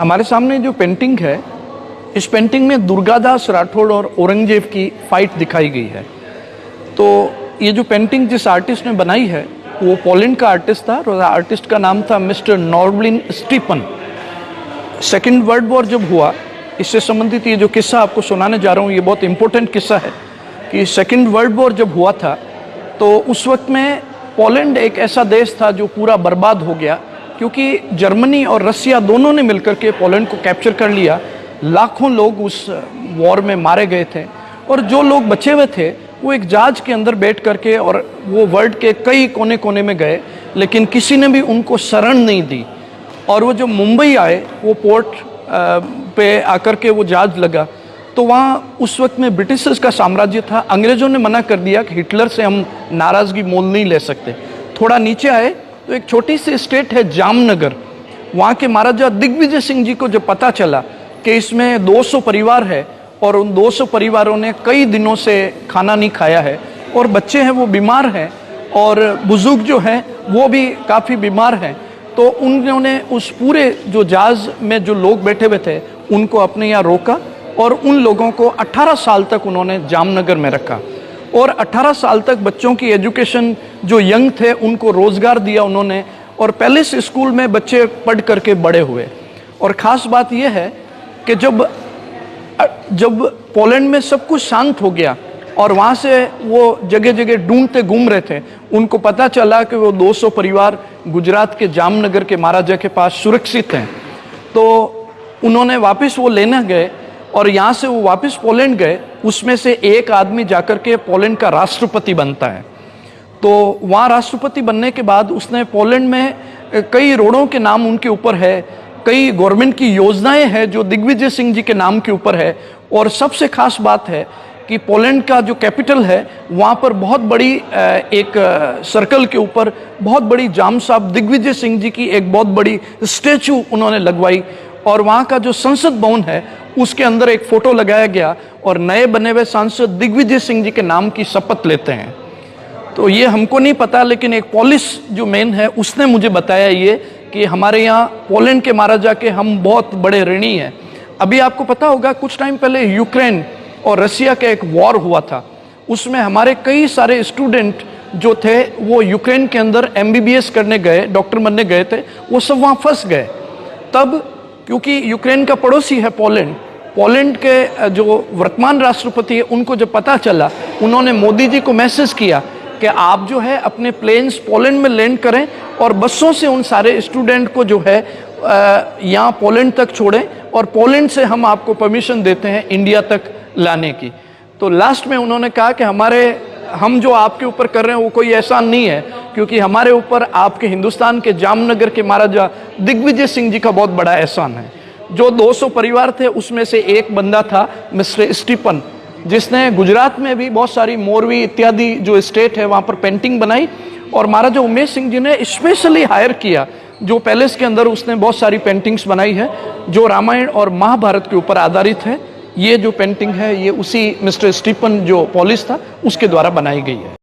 हमारे सामने जो पेंटिंग है, इस पेंटिंग में दुर्गादास राठौड़ और औरंगजेब की फाइट दिखाई गई है। तो ये जो पेंटिंग जिस आर्टिस्ट ने बनाई है वो पोलैंड का आर्टिस्ट था और आर्टिस्ट का नाम था mister नॉर्बलिन Stephen. Second world war जब हुआ, इससे संबंधित ये जो किस्सा आपको सुनाने जा रहा हूँ ये बहुत इम्पोर्टेंट किस्सा है कि सेकेंड वर्ल्ड वॉर जब हुआ था तो उस वक्त में पोलैंड एक ऐसा देश था जो पूरा बर्बाद हो गया, क्योंकि जर्मनी और रसिया दोनों ने मिलकर के पोलैंड को कैप्चर कर लिया। लाखों लोग उस वॉर में मारे गए थे और जो लोग बचे हुए थे वो एक जहाज के अंदर बैठ करके और वो वर्ल्ड के कई कोने कोने में गए, लेकिन किसी ने भी उनको शरण नहीं दी। और वो जो मुंबई आए, वो पोर्ट पे आकर के वो जहाज लगा, तो वहाँ उस वक्त में ब्रिटिशर्स का साम्राज्य था। अंग्रेज़ों ने मना कर दिया कि हिटलर से हम नाराज़गी मोल नहीं ले सकते। थोड़ा नीचे आए तो एक छोटी सी स्टेट है जामनगर। वहाँ के महाराजा दिग्विजय सिंह जी को जब पता चला कि इसमें 200 परिवार है और उन 200 परिवारों ने कई दिनों से खाना नहीं खाया है और बच्चे हैं वो बीमार हैं और बुजुर्ग जो हैं वो भी काफ़ी बीमार हैं, तो उन्होंने उस पूरे जो जहाज़ में जो लोग बैठे हुए थे उनको अपने यहाँ रोका और उन लोगों को 18 साल तक उन्होंने जामनगर में रखा और 18 साल तक बच्चों की एजुकेशन, जो यंग थे उनको रोज़गार दिया उन्होंने और पैलेस स्कूल में बच्चे पढ़ करके बड़े हुए। और ख़ास बात यह है कि जब पोलैंड में सब कुछ शांत हो गया और वहाँ से वो जगह जगह ढूंढते घूम रहे थे, उनको पता चला कि वो 200 परिवार गुजरात के जामनगर के महाराजा के पास सुरक्षित हैं, तो उन्होंने वापस वो लेने गए और यहाँ से वो वापस पोलैंड गए। उसमें से एक आदमी जाकर के पोलैंड का राष्ट्रपति बनता है। तो वहाँ राष्ट्रपति बनने के बाद उसने पोलैंड में कई रोडों के नाम उनके ऊपर है, कई गवर्नमेंट की योजनाएं हैं जो दिग्विजय सिंह जी के नाम के ऊपर है। और सबसे खास बात है कि पोलैंड का जो कैपिटल है वहाँ पर बहुत बड़ी एक सर्कल के ऊपर बहुत बड़ी जाम साहब दिग्विजय सिंह जी की एक बहुत बड़ी स्टैचू उन्होंने लगवाई और वहाँ का जो संसद भवन है उसके अंदर एक फ़ोटो लगाया गया और नए बने हुए सांसद दिग्विजय सिंह जी के नाम की शपथ लेते हैं। तो ये हमको नहीं पता, लेकिन एक पोलिस जो मैन है उसने मुझे बताया ये कि हमारे यहाँ पोलैंड के महाराजा के हम बहुत बड़े ऋणी हैं। अभी आपको पता होगा कुछ टाइम पहले यूक्रेन और रसिया का एक वॉर हुआ था, उसमें हमारे कई सारे स्टूडेंट जो थे वो यूक्रेन के अंदर MBBS करने गए, डॉक्टर बनने गए थे, वो सब वहाँ फंस गए। तब क्योंकि यूक्रेन का पड़ोसी है पोलैंड, पोलैंड के जो वर्तमान राष्ट्रपति है उनको जब पता चला, उन्होंने मोदी जी को मैसेज किया कि आप जो है अपने प्लेन्स पोलैंड में लैंड करें और बसों से उन सारे स्टूडेंट को जो है यहाँ पोलैंड तक छोड़ें और पोलैंड से हम आपको परमिशन देते हैं इंडिया तक लाने की। तो लास्ट में उन्होंने कहा कि हम जो आपके ऊपर कर रहे हैं वो कोई एहसान नहीं है, क्योंकि हमारे ऊपर आपके हिंदुस्तान के जामनगर के महाराजा दिग्विजय सिंह जी का बहुत बड़ा एहसान है। जो 200 परिवार थे उसमें से एक बंदा था मिस्टर स्टीपन, जिसने गुजरात में भी बहुत सारी मोरवी इत्यादि जो स्टेट है वहाँ पर पेंटिंग बनाई और महाराजा उमेश सिंह जी ने स्पेशली हायर किया, जो पैलेस के अंदर उसने बहुत सारी पेंटिंग्स बनाई है जो रामायण और महाभारत के ऊपर आधारित है। ये जो पेंटिंग है ये उसी मिस्टर स्टीफन जो पोलिस था उसके द्वारा बनाई गई है।